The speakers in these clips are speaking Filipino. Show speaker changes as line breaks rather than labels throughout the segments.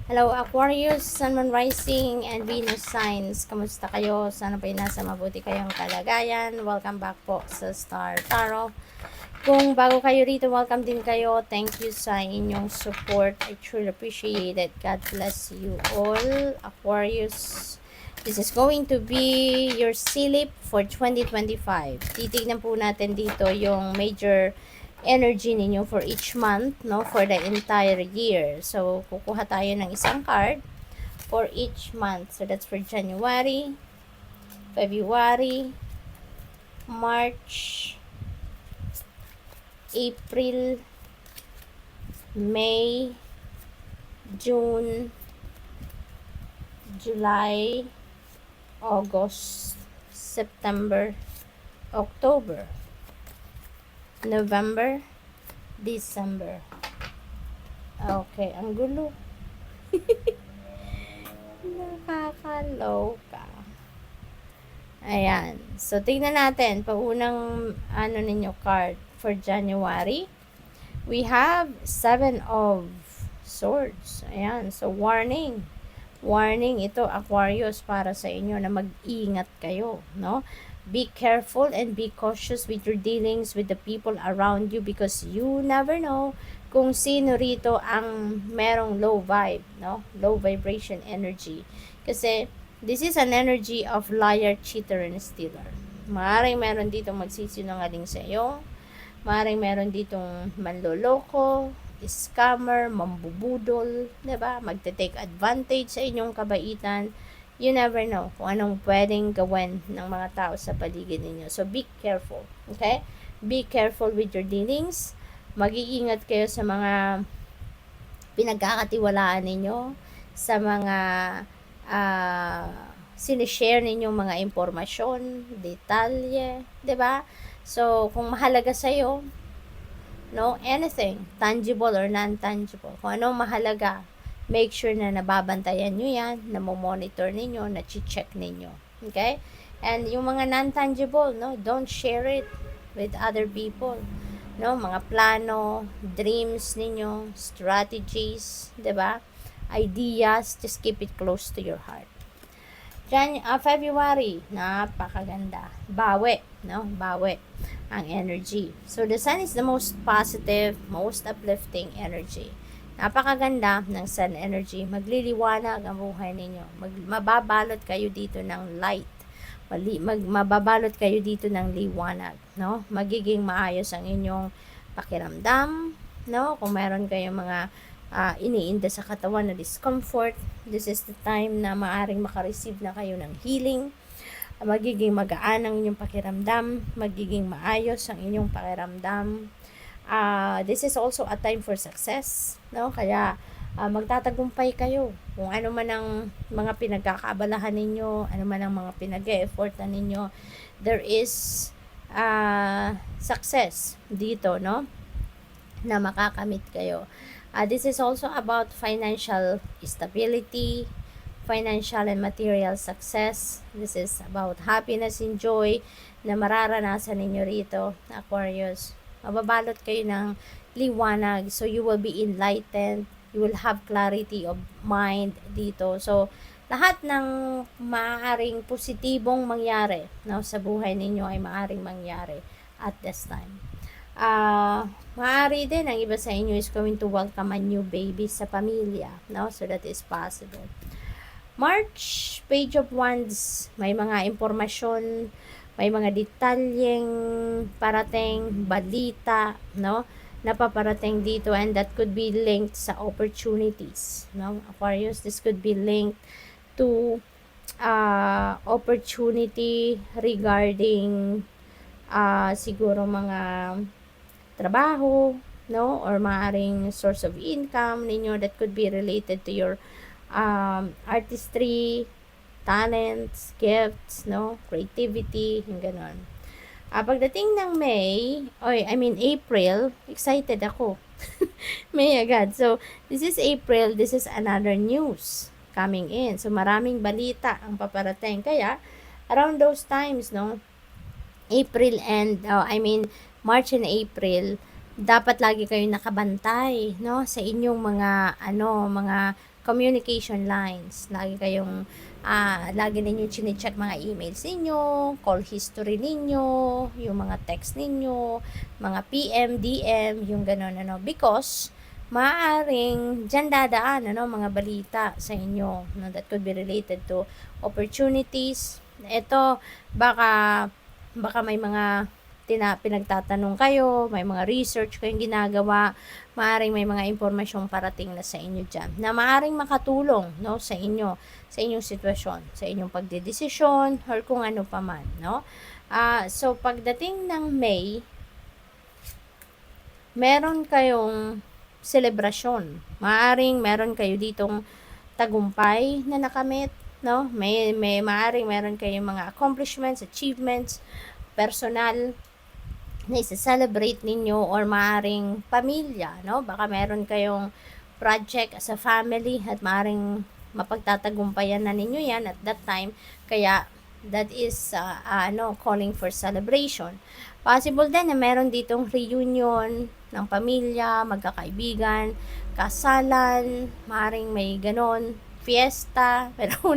Hello Aquarius, Sun, Moon, Rising, and Venus signs. Kamusta kayo? Sana po'y nasa mabuti kayong kalagayan. Welcome back po sa Star Tarot. Kung bago kayo rito, welcome din kayo. Thank you sa inyong support. I truly appreciate it. God bless you all. Aquarius, this is going to be your silip for 2025. Titignan po natin dito yung major energy ninyo for each month, no, for the entire year. So, kukuha tayo ng isang card for each month. So, that's for January, February, March, April, May, June, July, August, September, October, November, December. Okay, ang gulo. Nakakaloka. Ayan. So, tingnan natin. Paunang, ninyo card for January. We have 7 of Swords. Ayan. So, warning. Warning ito, Aquarius, para sa inyo na mag-ingat kayo, no? Be careful and be cautious with your dealings with the people around you because you never know kung sino rito ang merong low vibe, no? Low vibration energy. Kasi this is an energy of liar, cheater, and stealer. Maaaring meron ditong magsisinungaling sa iyo. Maaaring meron ditong manloloko, scammer, mambubudol, 'di ba? Magte-take advantage sa inyong kabaitan. You never know kung anong pwedeng gawin ng mga tao sa paligid ninyo. So, be careful. Okay? Be careful with your dealings. Mag-iingat kayo sa mga pinagkakatiwalaan ninyo, sa mga sinishare ninyong mga impormasyon, detalye, 'di ba? So, kung mahalaga sa iyo, no, anything, tangible or non-tangible, kung anong mahalaga, make sure na nababantayan nyo yan, na monitor ninyo, na check ninyo. Okay? And yung mga non-tangible, no, don't share it with other people. No, mga plano, dreams ninyo, strategies, 'di ba? Ideas, just keep it close to your heart. February, napakaganda. Bawi, no? Bawi ang energy. So, the sun is the most positive, most uplifting energy. Napakaganda ng sun energy. Magliliwanag ang buhay ninyo. Mababalot kayo dito ng light. Mababalot kayo dito ng liwanag, no? Magiging maayos ang inyong pakiramdam, no? Kung meron kayong mga iniinda sa katawan na discomfort, this is the time na maaring makareceive na kayo ng healing. Magiging magaan ang inyong pakiramdam, magiging maayos ang inyong pakiramdam. This is also a time for success, no? Kaya magtatagumpay kayo kung ano man ang mga pinagkakaabalahan ninyo, ano man ang mga pinag-e-effortan ninyo, there is success dito, no? Na makakamit kayo. This is also about financial stability, financial and material success. This is about happiness and joy na mararanasan ninyo rito, Aquarius. Mababalot kayo ng liwanag, so you will be enlightened, you will have clarity of mind dito. So, lahat ng maaaring positibong mangyari, no, sa buhay ninyo ay maaaring mangyari at this time. Maaari din ang iba sa inyo is going to welcome a new baby sa pamilya, no? So that is possible. March, Page of Wands, may mga impormasyon, may mga detalyeng parating, balita, no? Napaparating dito, and that could be linked sa opportunities, no? Aquarius, this could be linked to opportunity regarding siguro mga trabaho, no, or maaring source of income ninyo that could be related to your artistry, talents, gifts, no, creativity, yung ganon. Pagdating ng April, excited ako. May agad. So, this is April, this is another news coming in. So, maraming balita ang paparating. Kaya, around those times, no, March and April, dapat lagi kayong nakabantay, no, sa inyong mga communication lines. Lagi ninyo chine-check mga emails ninyo, call history ninyo, yung mga text ninyo, mga PM, DM, yung gano'n, because maaaring dyan dadaan, mga balita sa inyo, that could be related to opportunities. Ito, baka may mga pinagtatanong kayo, may mga research kayong ginagawa, maaaring may mga impormasyong parating na sa inyo dyan, na maaaring makatulong, sa inyo, sa inyong sitwasyon, sa inyong pagdedesisyon, or kung ano pa man, So, pagdating ng May, meron kayong selebrasyon. Maaaring meron kayo ditong tagumpay na nakamit, May maaaring meron kayong mga accomplishments, achievements, personal, na isa-celebrate ninyo, or maaaring pamilya, Baka meron kayong project as a family at maaaring mapagtatagumpayan na ninyo yan at that time, kaya that is calling for celebration. Possible din na meron ditong reunion ng pamilya, magkakaibigan, kasalan, maaaring may ganon, fiesta, pero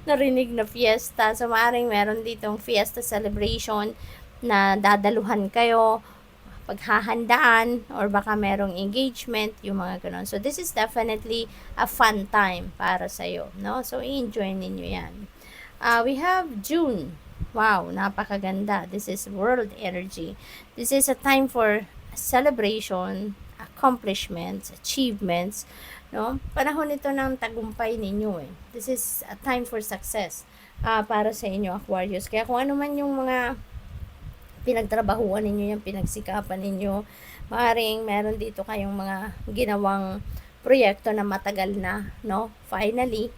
narinig na fiesta, so maaaring meron ditong fiesta celebration na dadaluhan kayo, paghahandaan, or baka merong engagement, yung mga ganon. So, this is definitely a fun time para sa'yo, So, enjoy ninyo yan. We have June. Wow, napakaganda. This is World Energy. This is a time for celebration, accomplishments, achievements, Panahon ito ng tagumpay ninyo, This is a time for success para sa inyo, Aquarius. Kaya kung ano man yung mga pinagtrabahuan ninyo, yung pinagsikapan ninyo, maaaring meron dito kayong mga ginawang proyekto na matagal na, Finally,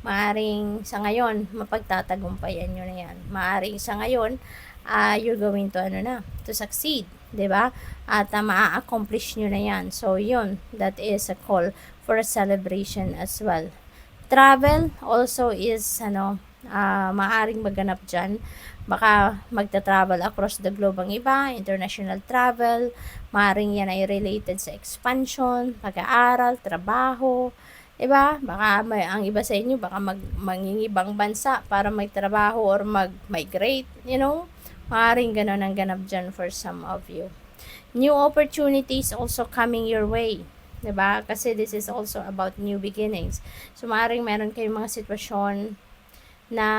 maaaring sa ngayon, mapagtatagumpayan nyo na yan. Maaaring sa ngayon, you're going to succeed, 'di ba? At maa-accomplish nyo na yan. So, yun, that is a call for a celebration as well. Travel also is, maaaring maganap dyan. Baka magta-travel across the globe ang iba, international travel, maaaring yan ay related sa expansion, pag-aaral, trabaho, diba? Baka ang iba sa inyo, baka mangingibang bansa para magtrabaho or mag-migrate, maaaring ganon ang ganap dyan for some of you. New opportunities also coming your way, diba? Kasi this is also about new beginnings. So, maaaring meron kayong mga sitwasyon na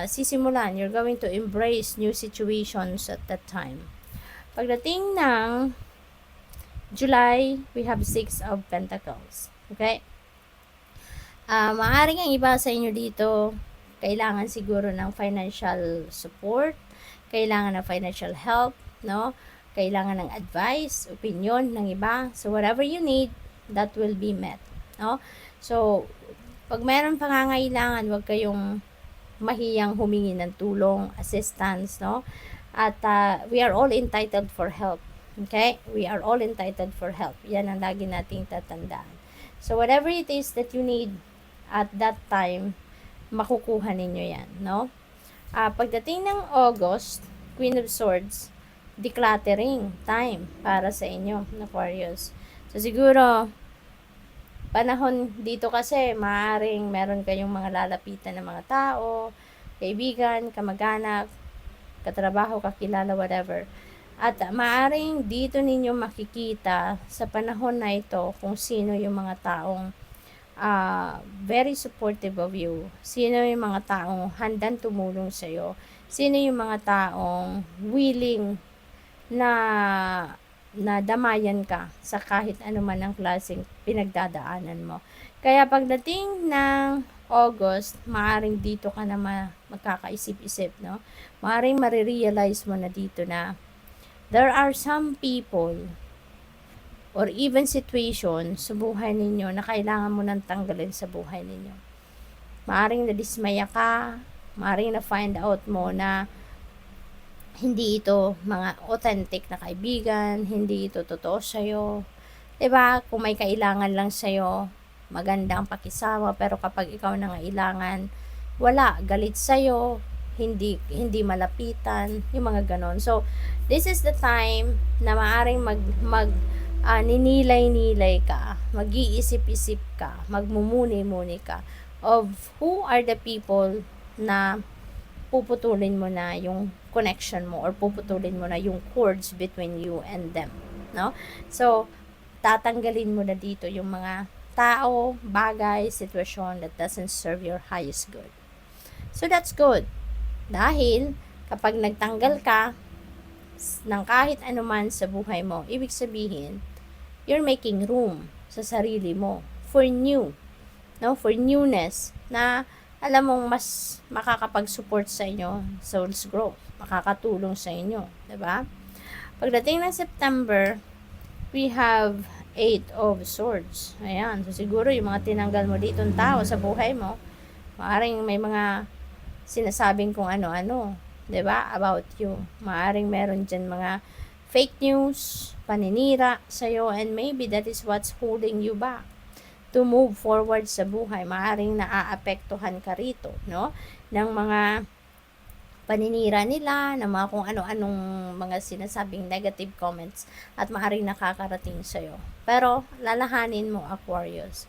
sisimulan, you're going to embrace new situations at that time. Pagdating ng July, we have 6 of Pentacles. Okay? Maaaring ang iba sa inyo dito, kailangan siguro ng financial support, kailangan ng financial help, Kailangan ng advice, opinion ng iba. So, whatever you need, that will be met, So, pag meron pangangailangan, huwag kayong mahiyang humingi ng tulong, assistance, At we are all entitled for help. Okay? We are all entitled for help. Yan ang lagi nating tatandaan. So, whatever it is that you need at that time, makukuha ninyo yan, Pagdating ng August, Queen of Swords, decluttering time para sa inyo, Aquarius. So, siguro, panahon dito kasi, maaaring meron kayong mga lalapitan ng mga tao, kaibigan, kamag-anak, katrabaho, kakilala, whatever. At maaaring dito ninyo makikita sa panahon na ito kung sino yung mga taong very supportive of you. Sino yung mga taong handang tumulong sa'yo. Sino yung mga taong willing na damayan ka sa kahit anuman ang klaseng pinagdadaanan mo. Kaya pagdating ng August, maaaring dito ka na magkakaisip-isip, Maaaring marirealize mo na dito na there are some people or even situations sa buhay ninyo na kailangan mo nang tanggalin sa buhay ninyo. Maaaring nadismaya ka, maaaring na-find out mo na hindi ito mga authentic na kaibigan, hindi ito totoo sa'yo. Diba? Kung may kailangan lang sa'yo, maganda ang pakisama, pero kapag ikaw nangailangan, wala, galit sa'yo, hindi malapitan, yung mga ganon. So, this is the time na maaaring ninilay-nilay ka, mag-iisip-isip ka, magmumuni-muni ka of who are the people na puputulin mo na yung connection mo or puputulin mo na yung cords between you and them, no? So, tatanggalin mo na dito yung mga tao, bagay, sitwasyon that doesn't serve your highest good. So, that's good. Dahil, kapag nagtanggal ka ng kahit anuman sa buhay mo, ibig sabihin, you're making room sa sarili mo for new, no? For newness na alam mong mas makakapag-support sa inyo, soul's growth, makakatulong sa inyo, 'di ba? Pagdating ng September, we have 8 of Swords. Ayan, so siguro yung mga tinanggal mo ditong tao sa buhay mo, maaring may mga sinasabing kung ano-ano, 'di ba? About you. Maaring meron diyan mga fake news, paninira sa'yo, and maybe that is what's holding you back to move forward sa buhay. Maaring naaapektuhan ka rito, no? Ng mga paninira nila, ng mga kung ano-anong mga sinasabing negative comments at maaring nakakarating sa'yo. Pero, lalahanin mo, Aquarius.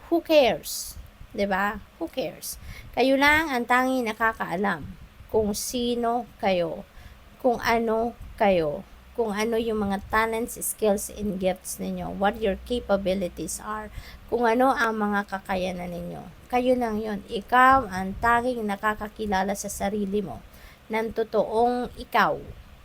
Who cares? 'Di ba? Who cares? Kayo lang ang tanging nakakaalam kung sino kayo, kung ano kayo, kung ano yung mga talents, skills, and gifts ninyo, what your capabilities are, kung ano ang mga kakayanan ninyo. Kayo lang yun. Ikaw ang tanging nakakakilala sa sarili mo ng totoong ikaw.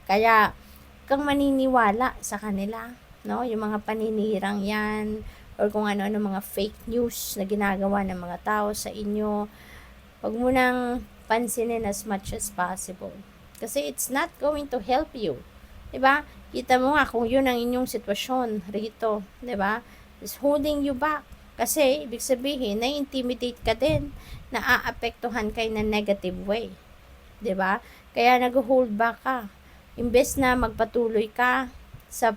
Kaya, kang maniniwala sa kanila, no? Yung mga paninirang yan, or kung ano-ano mga fake news na ginagawa ng mga tao sa inyo, wag mo nang pansinin as much as possible. Kasi it's not going to help you. 'Di ba? Kita mo nga kung 'yun ang inyong sitwasyon rito, 'di ba? It's holding you back. Kasi ibig sabihin, na-intimidate ka din, naaapektuhan kay na negative way. 'Di ba? Kaya nag-hold back ka. Imbes na magpatuloy ka sa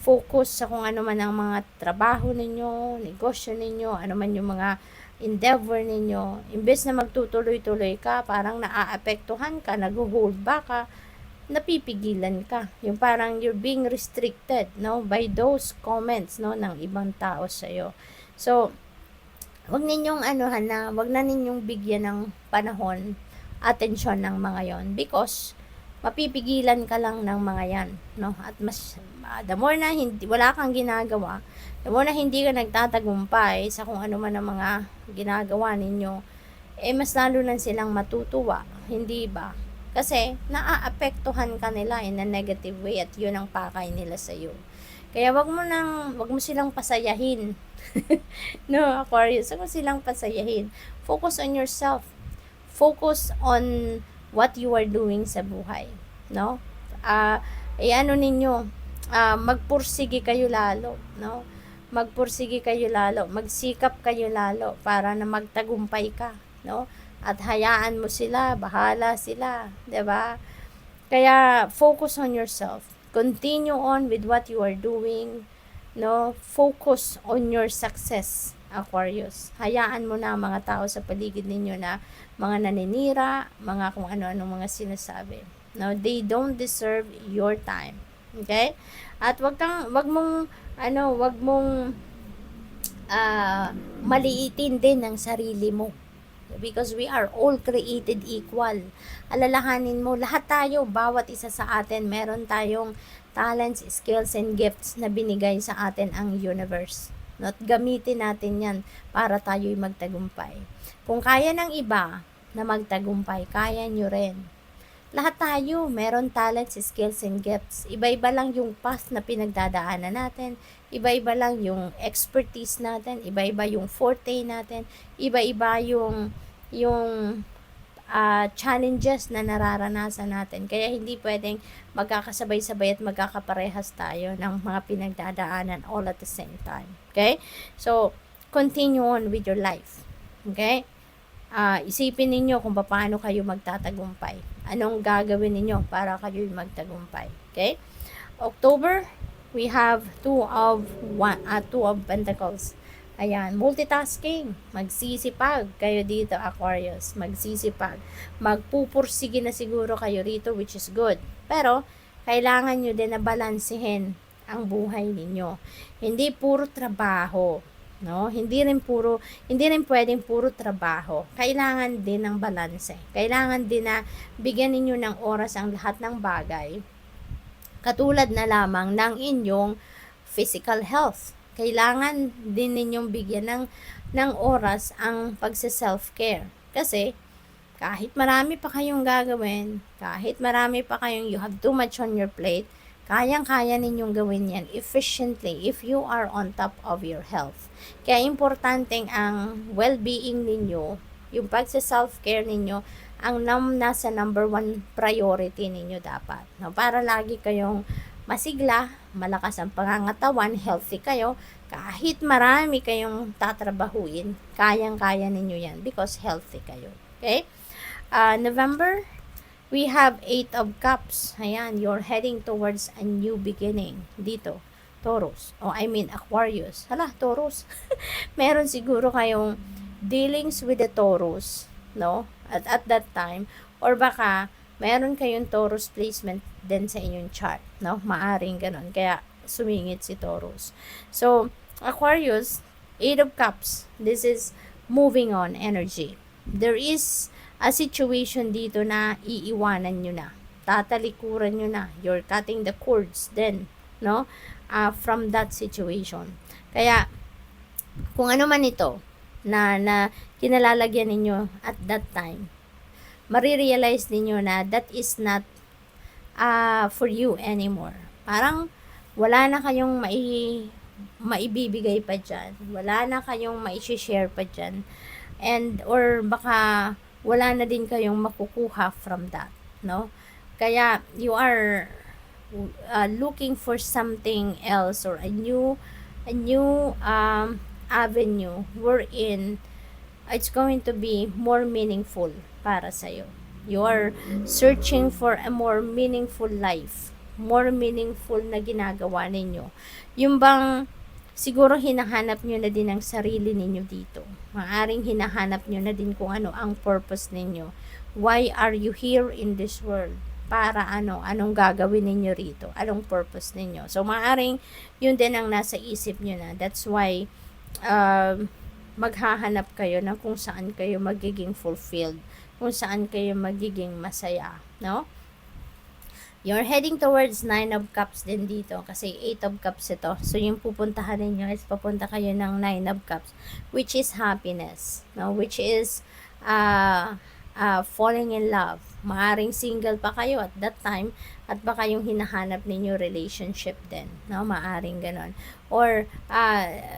focus sa kung ano man ang mga trabaho ninyo, negosyo ninyo, ano man yung mga endeavor ninyo, imbes na magtutuloy-tuloy ka, parang naaapektuhan ka, nag-hold back ka, napipigilan ka. Yung parang you're being restricted, no, by those comments, no, ng ibang tao sa iyo. So, wag ninyong wag na ninyong bigyan ng panahon, atensyon ng mga yon, because mapipigilan ka lang ng mga yan, no? At mas the more na wala kang ginagawa, the more na hindi ka nagtatagumpay sa kung ano man ang mga ginagawa ninyo, mas lalo lang silang matutuwa, hindi ba? Kasi naaapektuhan ka nila in a negative way at yun ang pakay nila sa iyo. Kaya wag mo silang pasayahin. No, Aquarius, wag mo silang pasayahin. Focus on yourself. Focus on what you are doing sa buhay, no? Ninyo, magpursige kayo lalo, no? Magpursige kayo lalo, magsikap kayo lalo para na magtagumpay ka, no? At hayaan mo sila, bahala sila, 'di ba? Kaya focus on yourself. Continue on with what you are doing, no? Focus on your success, Aquarius. Hayaan mo na ang mga tao sa paligid ninyo na mga naninira, mga kung ano-ano mga sinasabi. No, they don't deserve your time. Okay? At wag mong maliitin din ang sarili mo. Because we are all created equal. Alalahanin mo, lahat tayo, bawat isa sa atin, meron tayong talents, skills, and gifts na binigay sa atin ang universe. At gamitin natin yan para tayo'y magtagumpay. Kung kaya ng iba na magtagumpay, kaya nyo rin. Lahat tayo, meron talents, skills, and gifts. Iba-iba lang yung path na pinagdadaanan natin. Iba-iba lang yung expertise natin. Iba-iba yung forte natin. Iba-iba yung challenges na nararanasan natin. Kaya hindi pwedeng magkakasabay-sabay at magkakaparehas tayo ng mga pinagdadaanan all at the same time. Okay? So, continue on with your life. Okay? Isipin ninyo kung paano kayo magtatagumpay. Anong gagawin ninyo para kayo magtagumpay. Okay? October, we have two of Pentacles. Ayan, multitasking. Magsisipag kayo dito, Aquarius. Magsisipag. Magpupursige na siguro kayo rito, which is good. Pero, kailangan nyo din na balansehin ang buhay ninyo. Hindi puro trabaho, no? Hindi rin pwedeng puro trabaho. Kailangan din ng balanse. Kailangan din na bigyan ninyo ng oras ang lahat ng bagay. Katulad na lamang ng inyong physical health. Kailangan din ninyong bigyan ng oras ang pagse-self-care. Kasi kahit marami pa kayong gagawin, kahit marami pa kayong you have too much on your plate, kayang-kaya ninyong gawin yan efficiently if you are on top of your health. Kaya importanteng ang well-being ninyo, yung pagsa-self-care ninyo, ang nasa number 1 priority ninyo dapat. No? Para lagi kayong masigla, malakas ang pangangatawan, healthy kayo, kahit marami kayong tatrabahuin, kayang-kaya ninyo yan because healthy kayo. Okay? November, we have 8 of Cups. Ayan, you're heading towards a new beginning. Dito, Taurus. Aquarius. Hala, Taurus. Meron siguro kayong dealings with the Taurus, no? At that time. Or baka, meron kayong Taurus placement din sa inyong chart, no? Maaring ganun. Kaya, sumingit si Taurus. So, Aquarius, 8 of Cups. This is moving on energy. There is a situation dito na iiwanan nyo na. Tatalikuran nyo na. You're cutting the cords then, no? From that situation. Kaya, kung ano man ito, na kinalalagyan ninyo at that time, marirealize ninyo na that is not for you anymore. Parang, wala na kayong maibibigay pa dyan. Wala na kayong maishishare pa dyan. Or baka, wala na din kayong makukuha from that, no? Kaya you are looking for something else or a new avenue wherein it's going to be more meaningful para sa'yo. You are searching for a more meaningful life, more meaningful na ginagawa ninyo. Yung bang siguro hinahanap nyo na din ang sarili ninyo dito. Maaring hinahanap nyo na din kung ano ang purpose ninyo. Why are you here in this world? Para ano? Anong gagawin ninyo rito? Anong purpose ninyo? So, maaring yun din ang nasa isip nyo na. That's why maghahanap kayo ng kung saan kayo magiging fulfilled. Kung saan kayo magiging masaya. No? You're heading towards 9 of Cups din dito kasi 8 of Cups ito. So, yung pupuntahan ninyo is papunta kayo ng 9 of Cups, which is happiness, no? Which is falling in love. Maaring single pa kayo at that time at baka yung hinahanap ninyo relationship din, no? Maaring ganon. Or,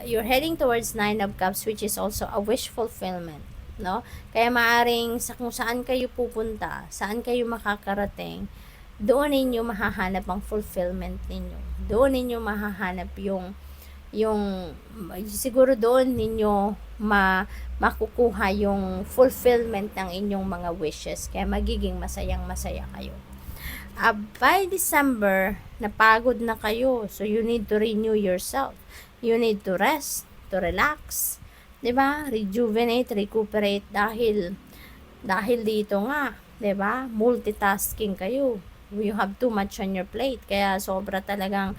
you're heading towards 9 of Cups, which is also a wish fulfillment, no? Kaya maaring sa kung saan kayo pupunta, saan kayo makakarating, doon ninyo mahahanap ang fulfillment ninyo. Doon ninyo mahahanap yung siguro doon ninyo makukuha yung fulfillment ng inyong mga wishes. Kaya magiging masayang-masaya kayo. By December, napagod na kayo. So, you need to renew yourself. You need to rest, to relax. 'Di ba? Rejuvenate, recuperate dahil dito nga, 'di ba? Multitasking kayo. You have too much on your plate. Kaya sobra talagang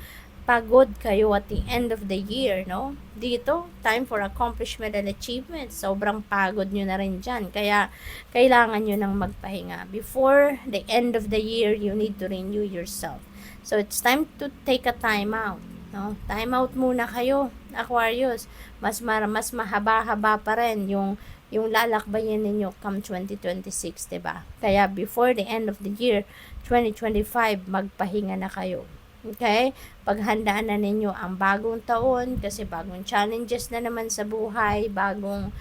pagod kayo at the end of the year, no? Dito, time for accomplishment and achievement. Sobrang pagod nyo na rin dyan. Kaya, kailangan nyo nang magpahinga. Before the end of the year, you need to renew yourself. So, it's time to take a time out, no? Time out muna kayo, Aquarius. Mas mahaba-haba pa rin yung lalakbayin ninyo come 2026, diba? Kaya before the end of the year 2025, magpahinga na kayo. Okay? Paghandaan na ninyo ang bagong taon kasi bagong challenges na naman sa buhay, bagong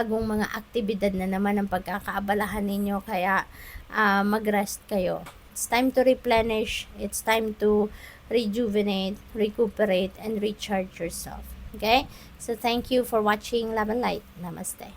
mga aktibidad na naman ang pagkakaabalahan ninyo, kaya mag-rest kayo. It's time to replenish, it's time to rejuvenate, recuperate, and recharge yourself. Okay? So, thank you for watching Love and Light. Namaste.